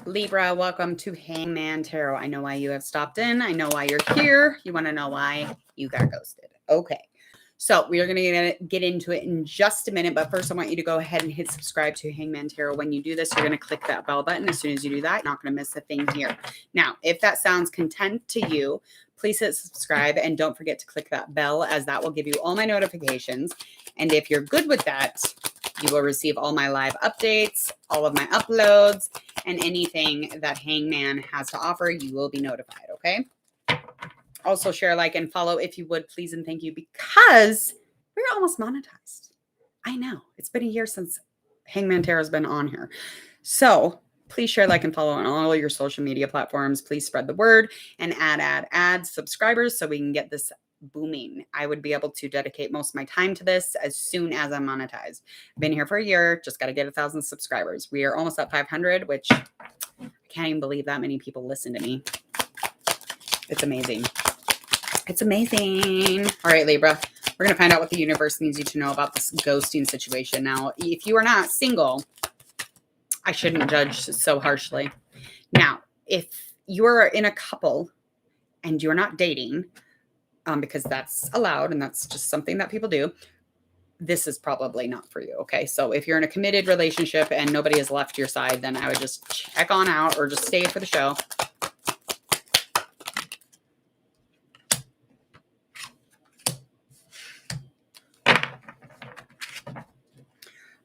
Libra, welcome to Hangman Tarot. I know why you have stopped in. I know why you're here. You want to know why you got ghosted. Okay. So we are going to get into it in just a minute. But first, I want you to go ahead and hit subscribe to Hangman Tarot. When you do this, you're going to click that bell button. As soon as you do that, you're not going to miss a thing here. Now, if that sounds content to you, please hit subscribe and don't forget to click that bell, as that will give you all my notifications. And if you're good with that, you will receive all my live updates, all of my uploads, and anything that Hangman has to offer, you will be notified, okay? Also, share, like, and follow if you would, please and thank you, because we're almost monetized. I know. It's been a year since Hangman Tarot has been on here. So please share, like, and follow on all your social media platforms. Please spread the word and add subscribers so we can get this booming. I would be able to dedicate most of my time to this as soon as I'm monetized. I've been here for a year, just got to get 1,000 subscribers. We are almost at 500, which I can't even believe that many people listen to me. It's amazing. It's amazing. All right, Libra, we're going to find out what the universe needs you to know about this ghosting situation. Now, if you are not single, I shouldn't judge so harshly. Now, if you're in a couple and you're not dating, because that's allowed and that's just something that people do, this is probably not for you, okay? So if you're in a committed relationship and nobody has left your side, then I would just check on out or just stay for the show.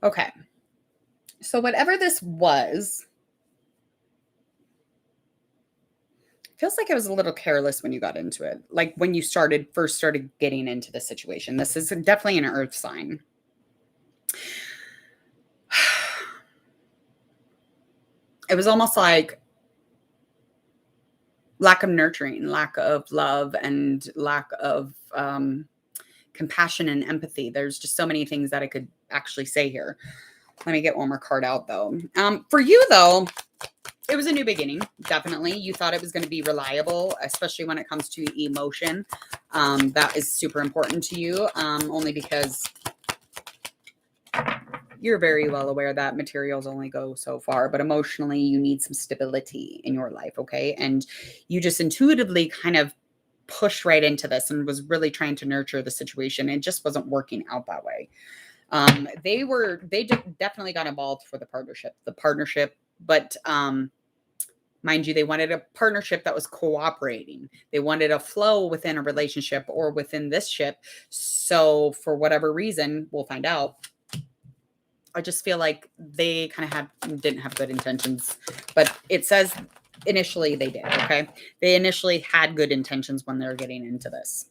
Okay. So whatever this was, feels like it was a little careless when you got into it. Like when you first started getting into the situation. This is definitely an earth sign. It was almost like lack of nurturing, lack of love, and lack of compassion and empathy. There's just so many things that I could actually say here. Let me get one more card out though. For you though, it was a new beginning, definitely. You thought it was going to be reliable, especially when it comes to emotion. That is super important to you, only because you're very well aware that materials only go so far, but emotionally you need some stability in your life, okay? And you just intuitively kind of pushed right into this and was really trying to nurture the situation. It just wasn't working out that way. They definitely got involved for the partnership, but mind you, they wanted a partnership that was cooperating. They wanted a flow within a relationship or within this ship. So for whatever reason, we'll find out. I just feel like they kind of didn't have good intentions, but it says initially they did. Okay. They initially had good intentions when they were getting into this.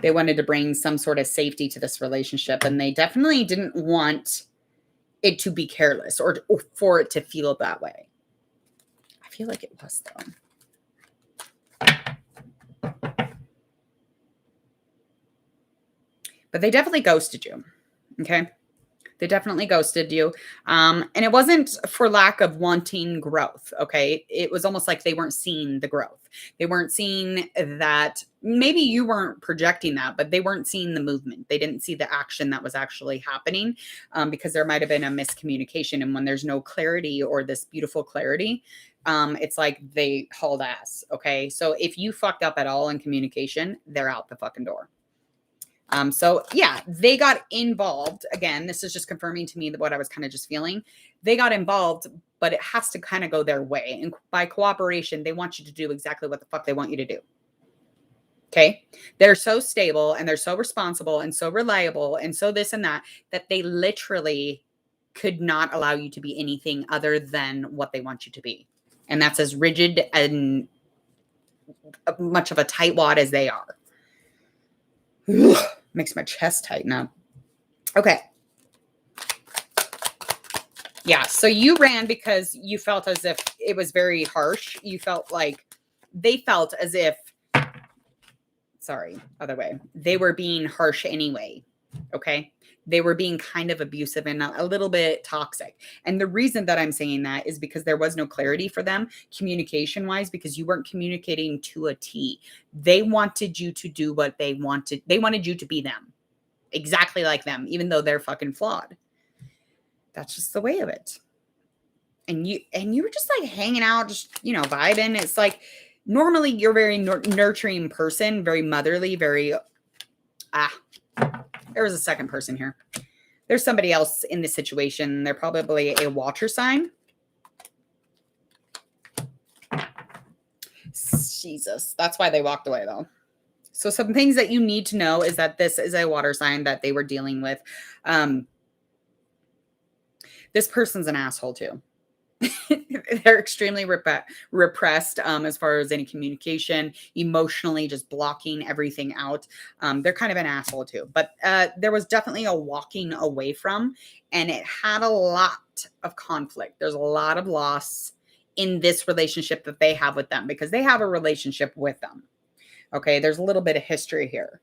They wanted to bring some sort of safety to this relationship, and they definitely didn't want it to be careless or for it to feel that way. I feel like it was though. But they definitely ghosted you. Okay. They definitely ghosted you. And it wasn't for lack of wanting growth. Okay. It was almost like they weren't seeing the growth. They weren't seeing that. Maybe you weren't projecting that, but they weren't seeing the movement. They didn't see the action that was actually happening, because there might have been a miscommunication. And when there's no clarity or this beautiful clarity, it's like they hauled ass. Okay. So if you fucked up at all in communication, they're out the fucking door. So yeah, they got involved. Again, this is just confirming to me that what I was kind of just feeling. They got involved, but it has to kind of go their way. And by cooperation, they want you to do exactly what the fuck they want you to do. Okay. They're so stable and they're so responsible and so reliable and so this and that they literally could not allow you to be anything other than what they want you to be. And that's as rigid and much of a tightwad as they are. Ugh, makes my chest tighten up. Okay. Yeah. So you ran because you felt as if it was very harsh. You felt like they felt as if, sorry, other way. They were being harsh anyway. Okay. They were being kind of abusive and a little bit toxic. And the reason that I'm saying that is because there was no clarity for them communication wise, because you weren't communicating to a T. They wanted you to do what they wanted. They wanted you to be them, exactly like them, even though they're fucking flawed. That's just the way of it. and you were just like hanging out, just, you know, vibing. It's like normally you're a very nurturing person, very motherly, very there was a second person here. There's somebody else in this situation. They're probably a water sign. Jesus, that's why they walked away though. So some things that you need to know is that this is a water sign that they were dealing with. This person's an asshole too. They're extremely repressed as far as any communication, emotionally just blocking everything out. They're kind of an asshole too. But there was definitely a walking away from, and it had a lot of conflict. There's a lot of loss in this relationship that they have with them because they have a relationship with them. Okay, there's a little bit of history here.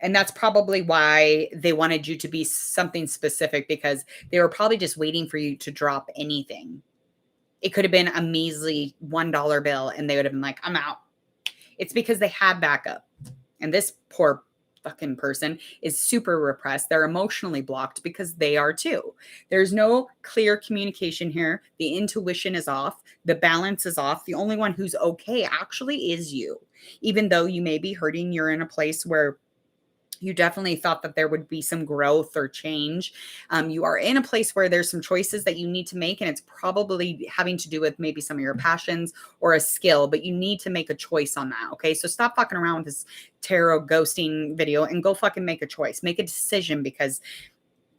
And that's probably why they wanted you to be something specific, because they were probably just waiting for you to drop anything. It could have been a measly $1 bill and they would have been like, I'm out. It's because they had backup. And this poor fucking person is super repressed. They're emotionally blocked because they are too. There's no clear communication here. The intuition is off. The balance is off. The only one who's okay actually is you. Even though you may be hurting, you're in a place where you definitely thought that there would be some growth or change. You are in a place where there's some choices that you need to make, and it's probably having to do with maybe some of your passions or a skill, but you need to make a choice on that. Okay. So stop fucking around with this tarot ghosting video and go fucking make a choice, make a decision, because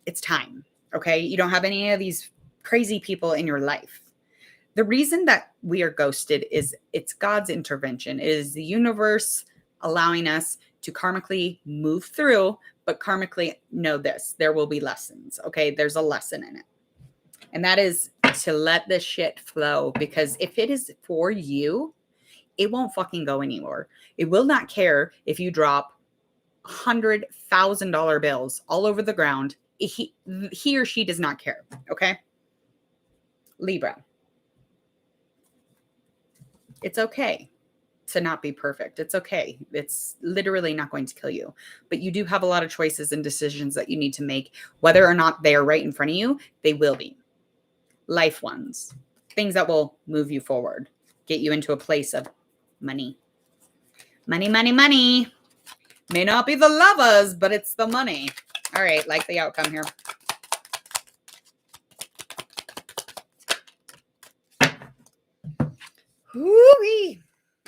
it's time. Okay. You don't have any of these crazy people in your life. The reason that we are ghosted is it's God's intervention. It is the universe allowing us to karmically move through, but karmically know this, there will be lessons. Okay. There's a lesson in it. And that is to let this shit flow, because if it is for you, it won't fucking go anywhere. It will not care if you drop $100,000 bills all over the ground. He or she does not care. Okay. Libra. It's okay to not be perfect. It's okay. It's literally not going to kill you. But you do have a lot of choices and decisions that you need to make. Whether or not they are right in front of you, they will be. Life ones. Things that will move you forward. Get you into a place of money. Money, money, money. May not be the lovers, but it's the money. All right, like the outcome here. Woo-wee.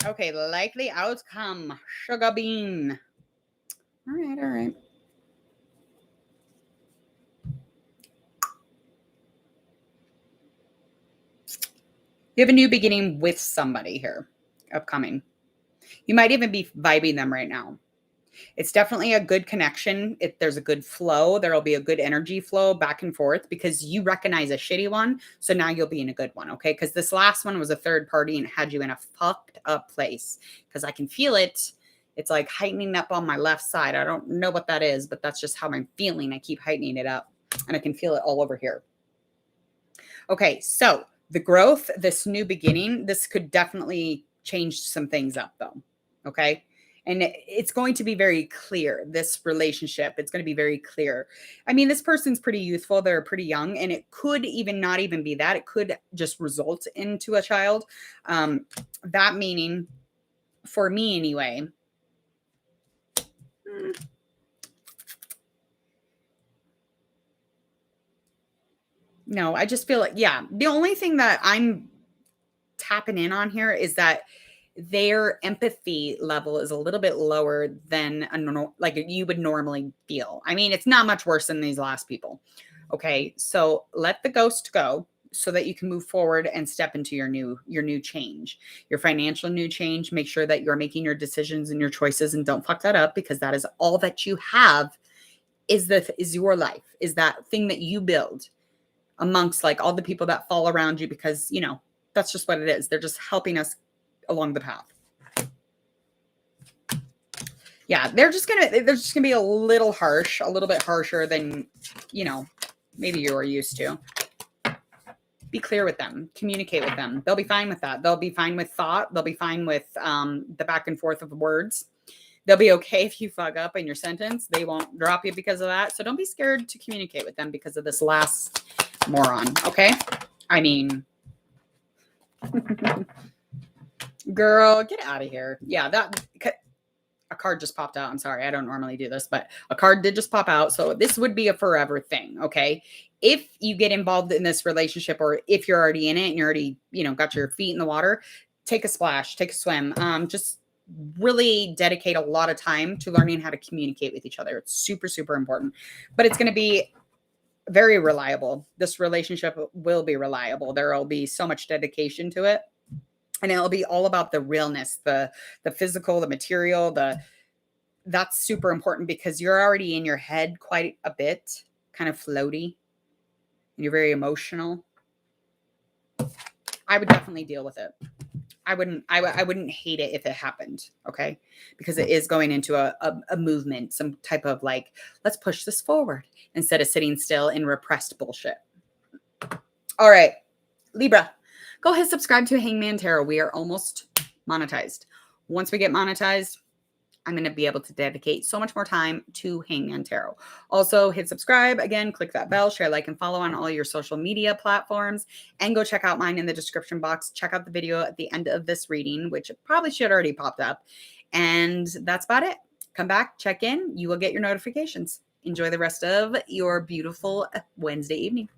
Okay, likely outcome. Sugar bean. All right, all right. You have a new beginning with somebody here, upcoming. You might even be vibing them right now. It's definitely a good connection. If there's a good flow, there'll be a good energy flow back and forth, because you recognize a shitty one. So now you'll be in a good one. Okay. Because this last one was a third party and had you in a fucked up place, because I can feel it. It's like heightening up on my left side. I don't know what that is, but that's just how I'm feeling. I keep heightening it up and I can feel it all over here. Okay. So the growth, this new beginning, this could definitely change some things up though. Okay. And it's going to be very clear, this relationship. It's going to be very clear. I mean, this person's pretty youthful. They're pretty young. And it could even not even be that. It could just result into a child. That meaning, for me anyway, no, I just feel like, yeah. The only thing that I'm tapping in on here is that their empathy level is a little bit lower than like you would normally feel. I mean, it's not much worse than these last people. Okay. So let the ghost go so that you can move forward and step into your new change, your financial new change. Make sure that you're making your decisions and your choices, and don't fuck that up, because that is all that you have is your life, is that thing that you build amongst like all the people that fall around you, because you know, that's just what it is. They're just helping us along the path. Yeah, they're just gonna be a little harsh, a little bit harsher than, you know, maybe you're used to. Be clear with them, communicate with them. They'll be fine with that. They'll be fine with thought. They'll be fine with the back and forth of words. They'll be okay if you fuck up in your sentence. They won't drop you because of that. So don't be scared to communicate with them because of this last moron. Okay. I mean, girl, get out of here. Yeah, a card just popped out. I'm sorry, I don't normally do this, but a card did just pop out. So this would be a forever thing, okay? If you get involved in this relationship, or if you're already in it and you're already, got your feet in the water, take a splash, take a swim. Just really dedicate a lot of time to learning how to communicate with each other. It's super, super important. But it's going to be very reliable. This relationship will be reliable. There will be so much dedication to it. And it'll be all about the realness, the physical, the material, that's super important because you're already in your head quite a bit, kind of floaty. And you're very emotional. I would definitely deal with it. I wouldn't hate it if it happened, okay? Because it is going into a movement, some type of like, let's push this forward instead of sitting still in repressed bullshit. All right, Libra. Go ahead, subscribe to Hangman Tarot. We are almost monetized. Once we get monetized, I'm going to be able to dedicate so much more time to Hangman Tarot. Also, hit subscribe. Again, click that bell, share, like, and follow on all your social media platforms. And go check out mine in the description box. Check out the video at the end of this reading, which probably should already popped up. And that's about it. Come back, check in. You will get your notifications. Enjoy the rest of your beautiful Wednesday evening.